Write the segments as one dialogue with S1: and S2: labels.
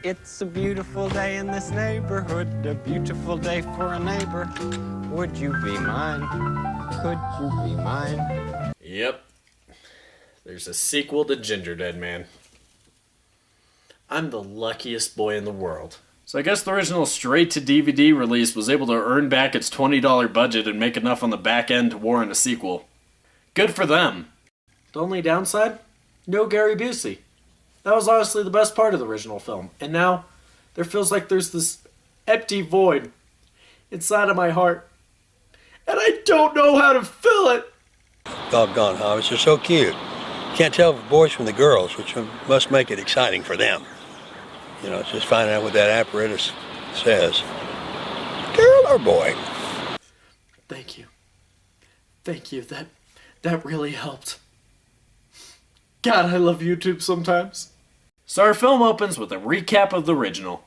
S1: It's a beautiful day in this neighborhood, a beautiful day for a neighbor. Would you be mine? Could you be mine?
S2: Yep. There's a sequel to Gingerdeadman. I'm the luckiest boy in the world. So I guess the original straight-to-DVD release was able to earn back its $20 budget and make enough on the back end to warrant a sequel. Good for them. The only downside? No Gary Busey. That was honestly the best part of the original film. And now, there feels like there's this empty void inside of my heart. And I don't know how to fill it!
S3: Doggone hobbits, they're so cute. Can't tell the boys from the girls, which must make it exciting for them. You know, it's just finding out what that apparatus says. Girl or boy?
S2: Thank you. Thank you. That really helped. God, I love YouTube sometimes. So our film opens with a recap of the original.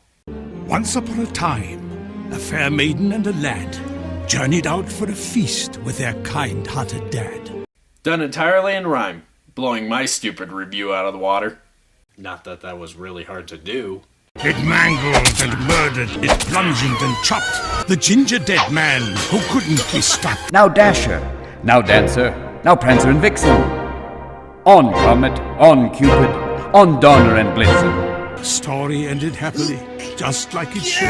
S4: Once upon a time, a fair maiden and a lad journeyed out for a feast with their kind-hearted dad.
S2: Done entirely in rhyme, blowing my stupid review out of the water. Not that that was really hard to do.
S4: It mangled and murdered, it plunged and chopped the Gingerdeadman who couldn't be stopped.
S5: Now Dasher, now Dancer, now Prancer and Vixen. On Comet, on Cupid, on Donner and Blitzen.
S4: The story ended happily, just like it should,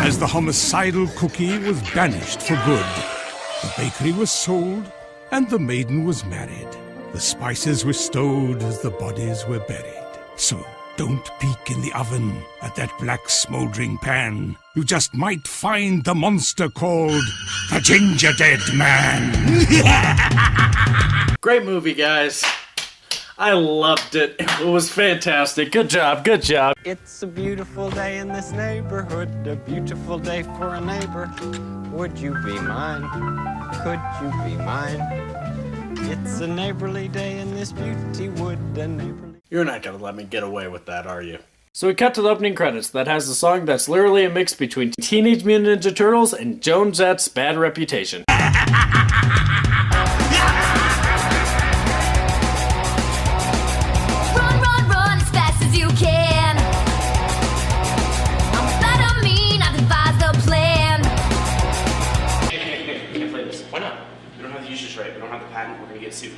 S4: as the homicidal cookie was banished for good. The bakery was sold, and the maiden was married. The spices were stowed as the bodies were buried. So don't peek in the oven at that black smoldering pan. You just might find the monster called the Gingerdeadman.
S2: Great movie, guys. I loved it. It was fantastic. Good job, good job.
S1: It's a beautiful day in this neighborhood, a beautiful day for a neighbor. Would you be mine? Could you be mine? It's a neighborly day in this beauty wood, a neighborly...
S2: You're not gonna let me get away with that, are you? So we cut to the opening credits that has a song that's literally a mix between Teenage Mutant Ninja Turtles and Joan Jett's Bad Reputation.
S6: Sued.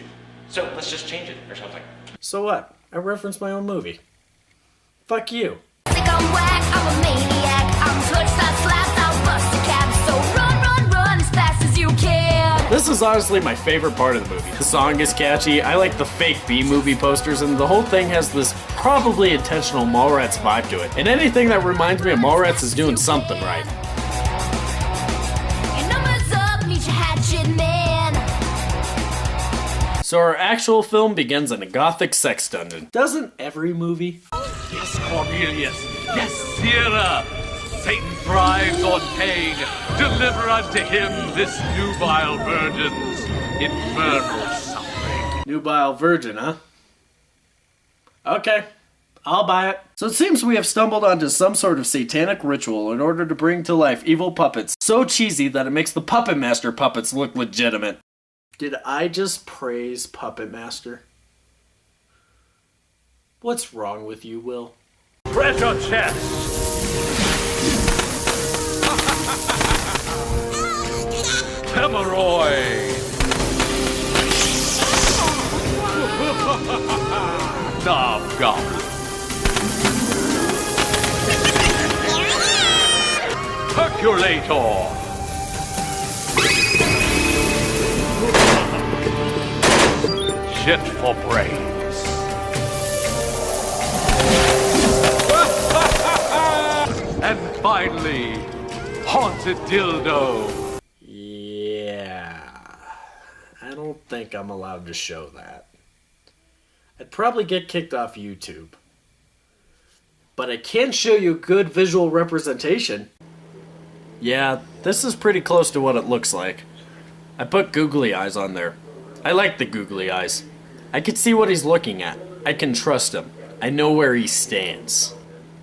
S6: So let's just change it or something.
S2: So what? I referenced my own movie. Fuck you.
S7: I'm whack, I'm a maniac, I'm touched, I slapped, I'll bust a cab, so run as fast as you can.
S2: This is honestly my favorite part of the movie. The song is catchy, I like the fake B-movie posters, and the whole thing has this probably intentional Mallrats vibe to it. And anything that reminds me of Mallrats is doing something right.
S7: Your number's up, meet your hatchet man.
S2: So our actual film begins in a gothic sex dungeon. Doesn't every movie?
S8: Yes, Cornelius. Yes, Sierra. Satan thrives on pain. Deliver unto him this nubile virgin's infernal suffering.
S2: Nubile virgin, huh? Okay, I'll buy it. So it seems we have stumbled onto some sort of satanic ritual in order to bring to life evil puppets so cheesy that it makes the Puppet Master puppets look legitimate. Did I just praise Puppet Master? What's wrong with you, Will?
S8: Treasure chest. Hemorrhoid. Knobgoblin. Percolator. Shit for brains. And finally, haunted dildo.
S2: Yeah, I don't think I'm allowed to show that. I'd probably get kicked off YouTube. But I can show you good visual representation. Yeah, this is pretty close to what it looks like. I put googly eyes on there. I like the googly eyes. I can see what he's looking at. I can trust him. I know where he stands.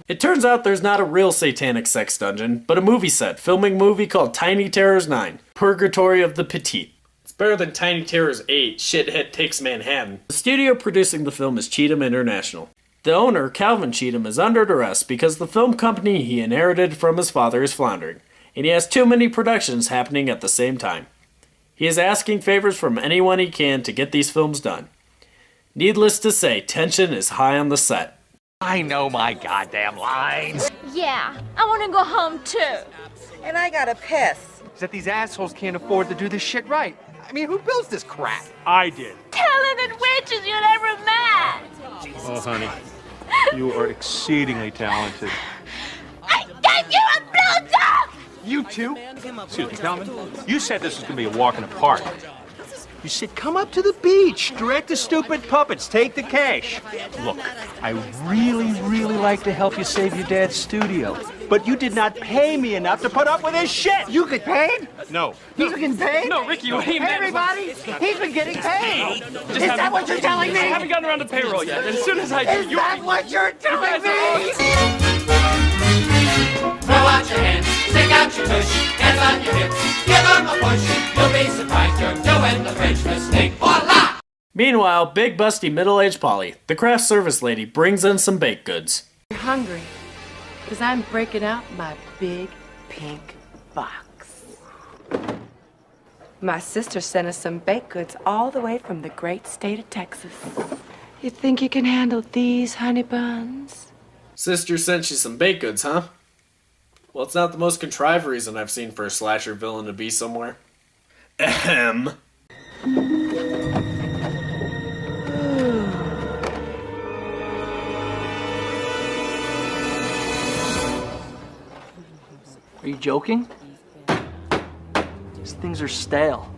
S2: It turns out there's not a real satanic sex dungeon, but a movie set filming a movie called Tiny Terrors 9, Purgatory of the Petite. It's better than Tiny Terrors 8, Shithead Takes Manhattan. The studio producing the film is Cheetham International. The owner, Calvin Cheetham, is under arrest because the film company he inherited from his father is floundering, and he has too many productions happening at the same time. He is asking favors from anyone he can to get these films done. Needless to say, tension is high on the set.
S9: I know my goddamn lines.
S7: Yeah, I want to go home too.
S10: And I gotta piss.
S9: Is that these assholes can't afford to do this shit right. I mean, who builds this crap?
S8: I did.
S7: Talented witches you never met.
S8: Oh, honey, you are exceedingly talented.
S7: I gave you a blowjob!
S8: You too? Excuse me, Calvin. You said this was going to be a walk in the park.
S9: You said, come up to the beach, direct the stupid puppets, take the cash. Look, I really like to help you save your dad's studio. But you did not pay me enough to put up with this shit!
S10: You get paid?
S8: No.
S10: He's been getting paid?
S8: No, Ricky, what do you mean?
S10: Hey, everybody! He's been getting paid!
S8: Just
S10: Is that what you're telling me?
S8: I haven't gotten around to payroll yet. As soon as I do,
S10: Is that what you're telling me?
S11: Throw out your hands, stick out your tush, hands on your hips, give them a push. You'll be surprised you're doing the French mistake. Voila!
S2: Meanwhile, big busty middle-aged Polly, the craft service lady, brings in some baked goods.
S12: You're hungry, because I'm breaking out my big pink box. My sister sent us some baked goods all the way from the great state of Texas. You think you can handle these, honey buns?
S2: Sister sent you some baked goods, huh? Well, it's not the most contrived reason I've seen for a slasher villain to be somewhere. Ahem.
S9: Are you joking? These things are stale.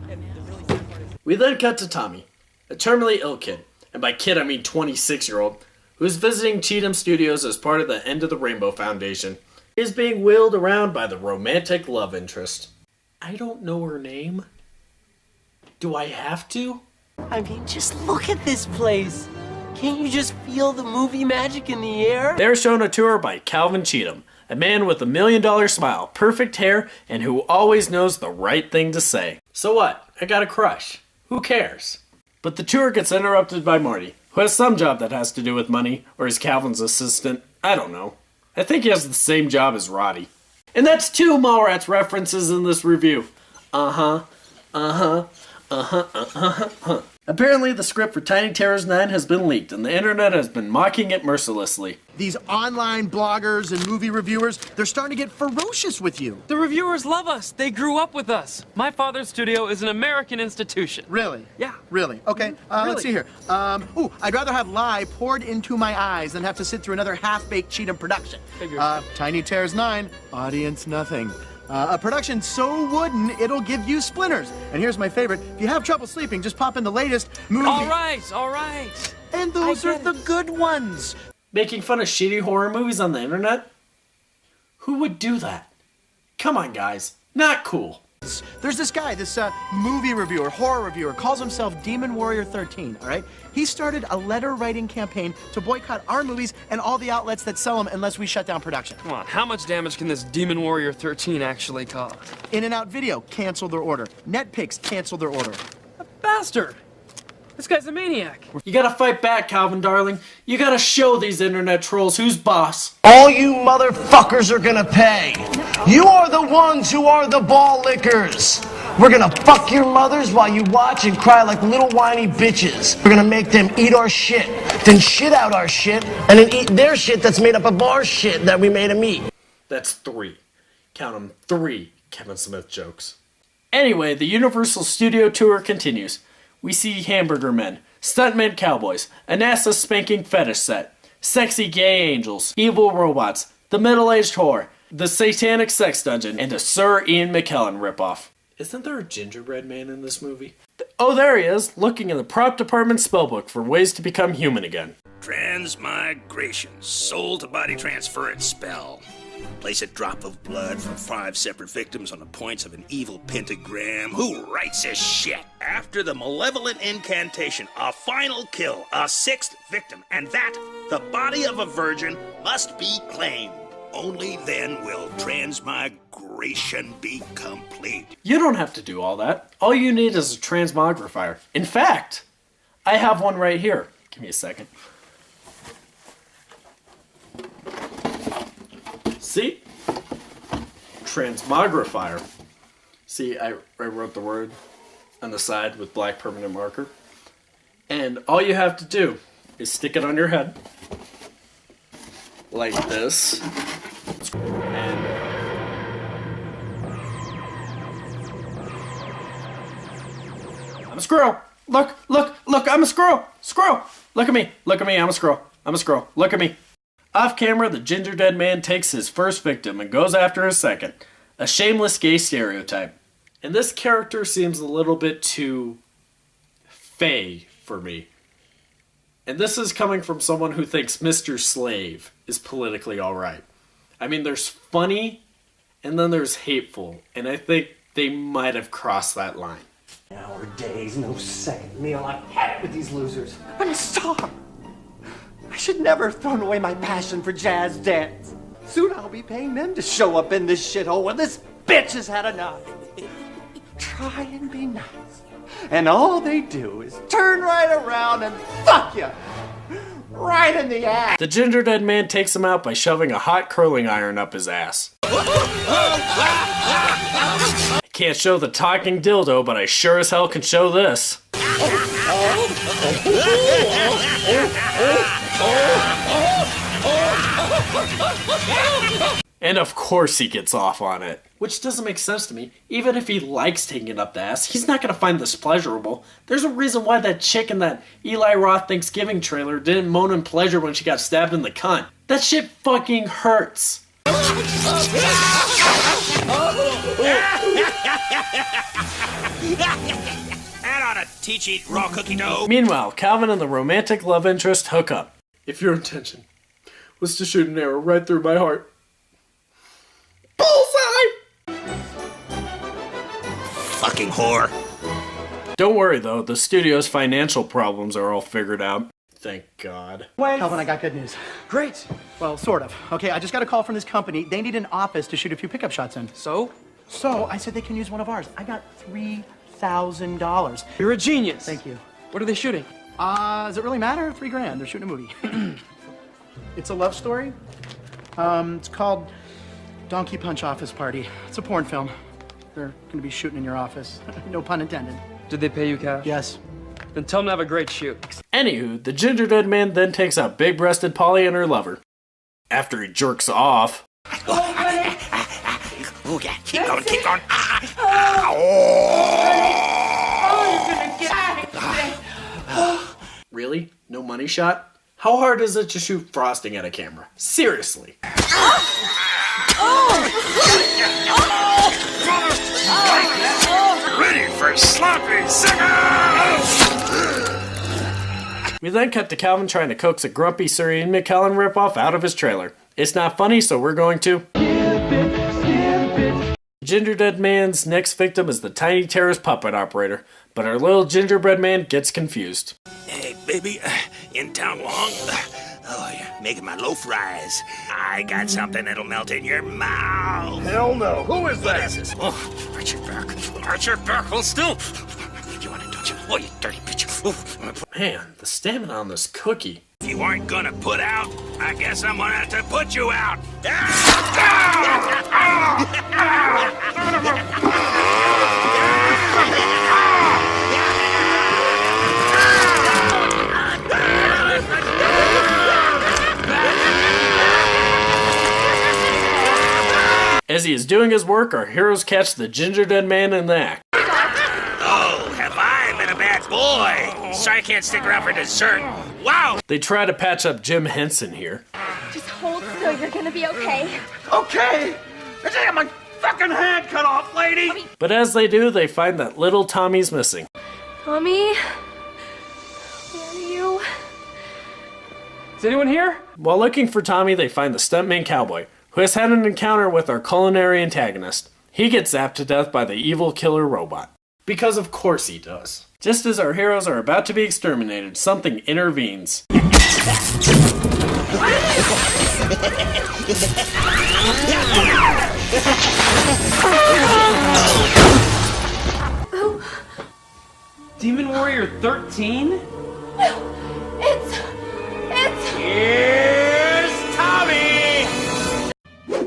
S2: We then cut to Tommy, a terminally ill kid, and by kid I mean 26-year-old, who is visiting Cheetham Studios as part of the End of the Rainbow Foundation. He is being wheeled around by the romantic love interest. I don't know her name. Do I have to?
S10: I mean, just look at this place. Can't you just feel the movie magic in the air?
S2: They're shown a tour by Calvin Cheetham, a man with $1 million smile, perfect hair, and who always knows the right thing to say. So what? I got a crush. Who cares? But the tour gets interrupted by Marty, who has some job that has to do with money, or is Calvin's assistant. I don't know. I think he has the same job as Roddy. And that's 2 Mallrats references in this review. Apparently, the script for Tiny Terrors 9 has been leaked, and the internet has been mocking it mercilessly.
S13: These online bloggers and movie reviewers, they're starting to get ferocious with you.
S14: The reviewers love us. They grew up with us. My father's studio is an American institution.
S13: Really?
S14: Yeah.
S13: Really? Okay, let's see here. I'd rather have lye poured into my eyes than have to sit through another half-baked Cheetham production. Tiny Terrors 9, audience nothing. A production so wooden, it'll give you splinters. And here's my favorite. If you have trouble sleeping, just pop in the latest movie.
S14: All right.
S13: And those are the good ones.
S2: Making fun of shitty horror movies on the internet? Who would do that? Come on, guys. Not cool.
S13: There's this guy, this movie reviewer, horror reviewer, calls himself Demon Warrior 13, all right? He started a letter-writing campaign to boycott our movies and all the outlets that sell them unless we shut down production.
S14: Come on, how much damage can this Demon Warrior 13 actually cause?
S13: In-N-Out Video canceled their order. NetPix canceled their order.
S14: A bastard! This guy's a maniac.
S2: You gotta fight back, Calvin, darling. You gotta show these internet trolls who's boss.
S15: All you motherfuckers are gonna pay. You are the ones who are the ball lickers. We're gonna fuck your mothers while you watch and cry like little whiny bitches. We're gonna make them eat our shit, then shit out our shit, and then eat their shit that's made up of our shit that we made them eat.
S2: That's 3. Count 'em, 3 Kevin Smith jokes. Anyway, the Universal Studio Tour continues. We see hamburger men, stuntmen cowboys, a NASA spanking fetish set, sexy gay angels, evil robots, the middle-aged whore, the satanic sex dungeon, and a Sir Ian McKellen ripoff. Isn't there a gingerbread man in this movie? Oh, there he is, looking in the prop department spellbook for ways to become human again.
S16: Transmigration, soul to body transference spell. Place a drop of blood from 5 separate victims on the points of an evil pentagram. Who writes this shit? After the malevolent incantation, a final kill, a 6th victim, and that, the body of a virgin, must be claimed. Only then will transmigration be complete.
S2: You don't have to do all that. All you need is a transmogrifier. In fact, I have one right here. Give me a second. See? Transmogrifier. See, I wrote the word on the side with black permanent marker. And all you have to do is stick it on your head. Like this. And I'm a squirrel. Look, I'm a squirrel. Squirrel. Look at me, I'm a squirrel. Look at me. Off camera, the Gingerdeadman takes his first victim and goes after his second. A shameless gay stereotype. And this character seems a little bit too fey for me. And this is coming from someone who thinks Mr. Slave is politically alright. I mean, there's funny, and then there's hateful. And I think they might have crossed that line.
S17: Nowadays, no second meal. I've had it with these losers. I'm a star. I should never have thrown away my passion for jazz dance. Soon I'll be paying them to show up in this shithole when this bitch has had enough. Try and be nice. And all they do is turn right around and fuck you. Right in the ass.
S2: The Gingerdeadman takes him out by shoving a hot curling iron up his ass. I can't show the talking dildo, but I sure as hell can show this. And of course he gets off on it. Which doesn't make sense to me. Even if he likes taking it up the ass, he's not gonna find this pleasurable. There's a reason why that chick in that Eli Roth Thanksgiving trailer didn't moan in pleasure when she got stabbed in the cunt. That shit fucking hurts.
S16: That ought to teach you raw cookie dough.
S2: Meanwhile, Calvin and the romantic love interest hook up. If your intention was to shoot an arrow right through my heart. Bullseye!
S16: Fucking whore.
S2: Don't worry though, the studio's financial problems are all figured out. Thank God.
S13: Calvin, I got good news.
S17: Great.
S13: Well, sort of. Okay, I just got a call from this company. They need an office to shoot a few pickup shots in.
S17: So?
S13: So, I said they can use one of ours. I got $3,000.
S17: You're a genius.
S13: Thank you.
S17: What are they shooting?
S13: Does it really matter? $3 grand. They're shooting a movie. It's a love story. It's called Donkey Punch Office Party. It's a porn film. They're gonna be shooting in your office. No pun intended.
S17: Did they pay you cash?
S13: Yes.
S17: Then tell them to have a great shoot.
S2: Anywho, the Gingerdeadman then takes out big-breasted Polly and her lover. After he jerks off.
S16: Oh yeah, keep going.
S2: Really? No money shot? How hard is it to shoot frosting at a camera? Seriously.
S16: Ready for sloppy seconds!
S2: We then cut to Calvin trying to coax a grumpy Sir Ian McKellen ripoff out of his trailer. It's not funny, so we're going to... Gingerdeadman's next victim is the Tiny Terrorist puppet operator, but our little gingerbread man gets confused.
S16: Hey, baby, in town long? Oh, you're making my loaf rise. I got something that'll melt in your mouth.
S18: Hell no. Who is that?
S16: What is this? Oh, arch your back. Arch your back. Hold still. You want it, don't you? Oh, you dirty bitch. Oh.
S2: Man, the stamina on this cookie.
S16: If you aren't gonna put out, I guess I'm gonna have to put you out.
S2: As he is doing his work, our heroes catch the Gingerdeadman in the act.
S16: Oh, have I been a bad boy? Sorry I can't stick around for dessert. Wow!
S2: They try to patch up Jim Henson here.
S7: Just hold still, you're gonna be okay.
S18: Okay! I just got my fucking hand cut off, lady!
S2: But as they do, they find that little Tommy's missing.
S7: Tommy? Where are you?
S17: Is anyone here?
S2: While looking for Tommy, they find the stuntman cowboy, who who has had an encounter with our culinary antagonist. He gets zapped to death by the evil killer robot. Because of course he does. Just as our heroes are about to be exterminated, something intervenes.
S14: Demon Warrior 13?
S7: No, it's...
S11: Here's Tommy!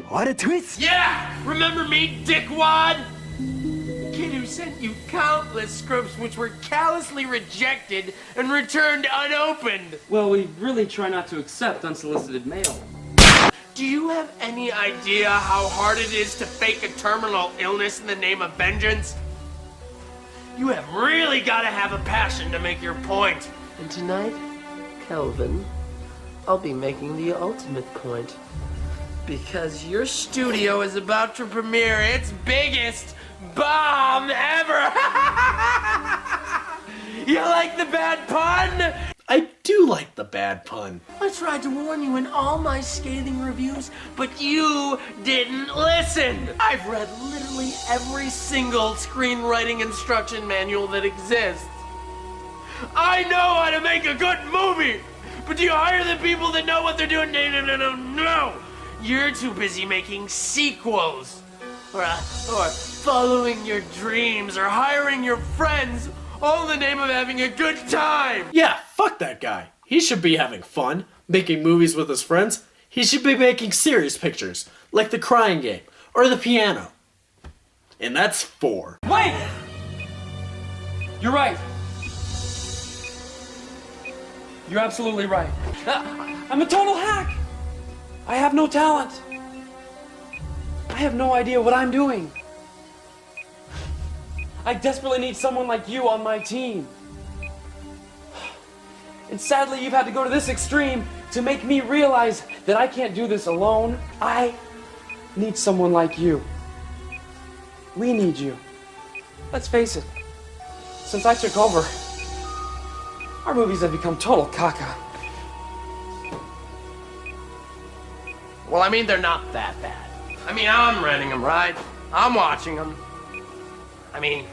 S17: What a twist!
S11: Yeah! Remember me, dickwad? The kid who sent you countless scripts which were callously rejected and returned unopened.
S14: Well, we really try not to accept unsolicited mail.
S11: Do you have any idea how hard it is to fake a terminal illness in the name of vengeance? You have really got to have a passion to make your point.
S10: And tonight, Kelvin, I'll be making the ultimate point.
S11: Because your studio is about to premiere its biggest bomb ever! You like the bad pun?
S2: I do like the bad pun.
S11: I tried to warn you in all my scathing reviews, but you didn't listen! I've read literally every single screenwriting instruction manual that exists. I know how to make a good movie! But do you hire the people that know what they're doing? No! You're too busy making sequels. Or following your dreams, or hiring your friends, all in the name of having a good time!
S2: Yeah, fuck that guy. He should be having fun, making movies with his friends. He should be making serious pictures, like The Crying Game, or The Piano. And that's 4.
S14: Wait! You're right. You're absolutely right. I'm a total hack! I have no talent. I have no idea what I'm doing. I desperately need someone like you on my team. And sadly, you've had to go to this extreme to make me realize that I can't do this alone. I need someone like you. We need you. Let's face it, since I took over, our movies have become total caca.
S11: Well, I mean, they're not that bad. I mean, I'm renting them, right? I'm watching them. I mean,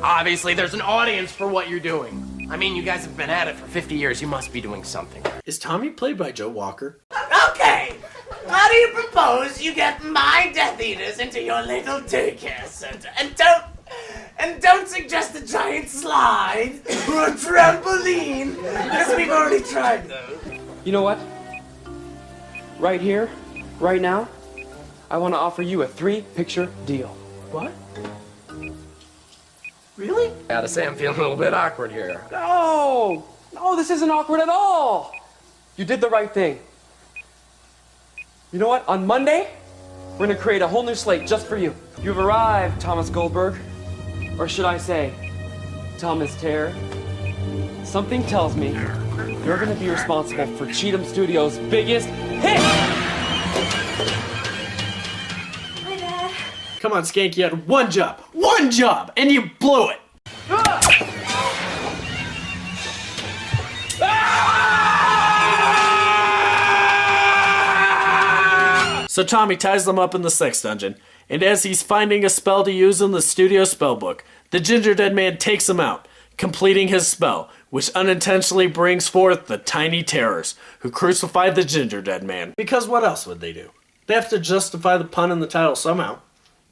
S11: obviously there's an audience for what you're doing. I mean, you guys have been at it for 50 years. You must be doing something.
S2: Is Tommy played by Joe Walker?
S15: Okay, how do you propose you get my Death Eaters into your little daycare center? And don't suggest a giant slide or a trampoline, because we've already tried those.
S14: You know what? Right here, right now, I want to offer you a 3-picture deal.
S11: What? Really? I gotta say, I'm feeling a little bit awkward here.
S14: No, this isn't awkward at all. You did the right thing. You know what? On Monday, we're gonna create a whole new slate just for you. You've arrived, Thomas Goldberg. Or should I say, Thomas Terror. Something tells me you're gonna be responsible for Cheetham Studios' biggest hit!
S7: Hi, Dad.
S2: Come on, Skank, you had one job, and you blew it! So Tommy ties them up in the sex dungeon, and as he's finding a spell to use in the studio spellbook, the Gingerdeadman takes him out, completing his spell, which unintentionally brings forth the Tiny Terrors, who crucified the Gingerdeadman. Because what else would they do? They have to justify the pun in the title somehow.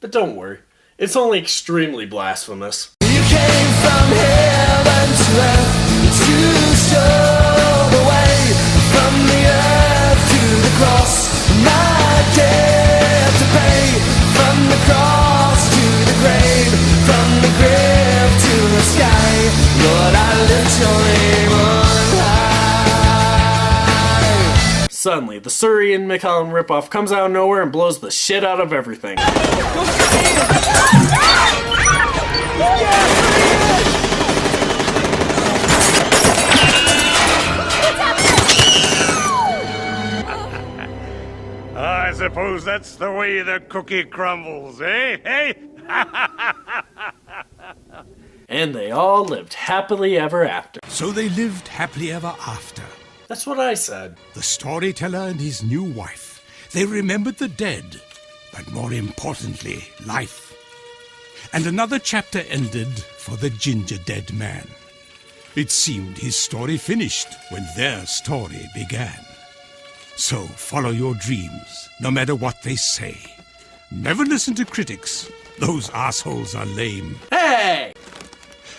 S2: But don't worry, it's only extremely blasphemous.
S11: You came from heaven to earth to show the way from the earth to the cross. My debt to pay from the cross to the grave, from the grave to the sky. Lord, I lift your name on high.
S2: Suddenly, the Surrey and McCollum ripoff comes out of nowhere and blows the shit out of everything.
S18: I suppose that's the way the cookie crumbles, eh? Hey?
S2: And they all lived happily ever after.
S4: So they lived happily ever after.
S2: That's what I said.
S4: The storyteller and his new wife. They remembered the dead, but more importantly, life. And another chapter ended for the Gingerdeadman. It seemed his story finished when their story began. So follow your dreams, no matter what they say. Never listen to critics. Those assholes are lame.
S2: Hey!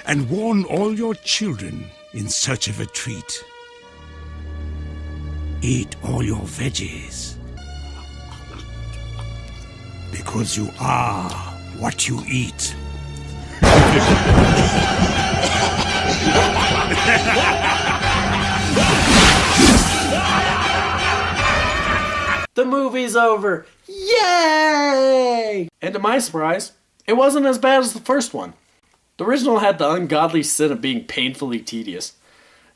S4: And warn all your children in search of a treat. Eat all your veggies. Because you are what you eat.
S2: The movie's over. Yay! And to my surprise, it wasn't as bad as the first one. The original had the ungodly sin of being painfully tedious.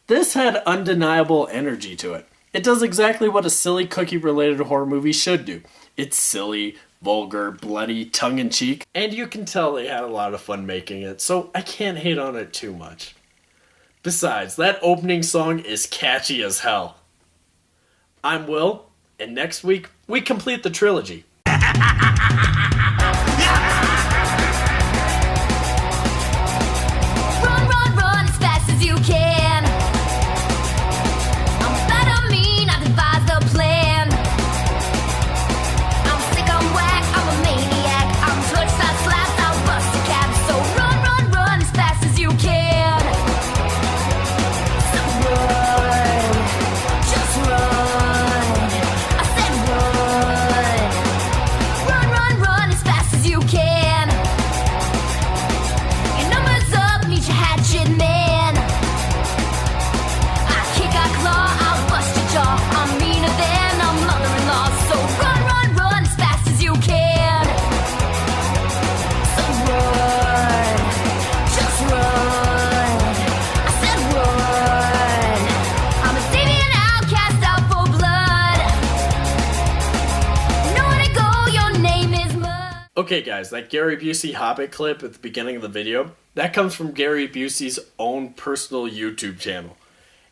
S2: This had undeniable energy to it. It does exactly what a silly cookie-related horror movie should do. It's silly, vulgar, bloody, tongue-in-cheek, and you can tell they had a lot of fun making it, so I can't hate on it too much. Besides, that opening song is catchy as hell. I'm Will, and next week, we complete the trilogy.
S7: Run, run, run as fast as you can. I'm bad, I mean, I devised a plan. I'm sick, I'm whack, I'm a maniac. I'm touched, I slapped, I'll bust a cab. So run, run, run as fast as you can. So run, just run. I said run. Run, run, run as fast as you can. Your number's up, meet your hatchet man. I kick, I claw, I'll bust your jaw. I'm meaner than a mother-in-law. So run, run, run as fast as you can. So run, just run. I said run. I'm a deviant outcast out for blood. Nowhere to go, your name is mud.
S2: Okay guys, that Gary Busey Hobbit clip at the beginning of the video, that comes from Gary Busey's own personal YouTube channel.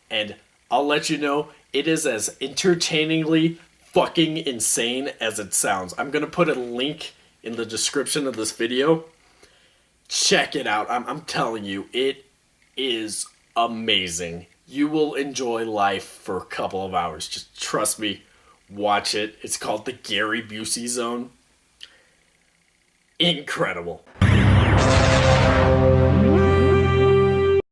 S2: And I'll let you know, it is as entertainingly fucking insane as it sounds. I'm gonna put a link in the description of this video. Check it out. I'm telling you, it is amazing. You will enjoy life for a couple of hours. Just trust me, watch it. It's called the Gary Busey Zone. Incredible.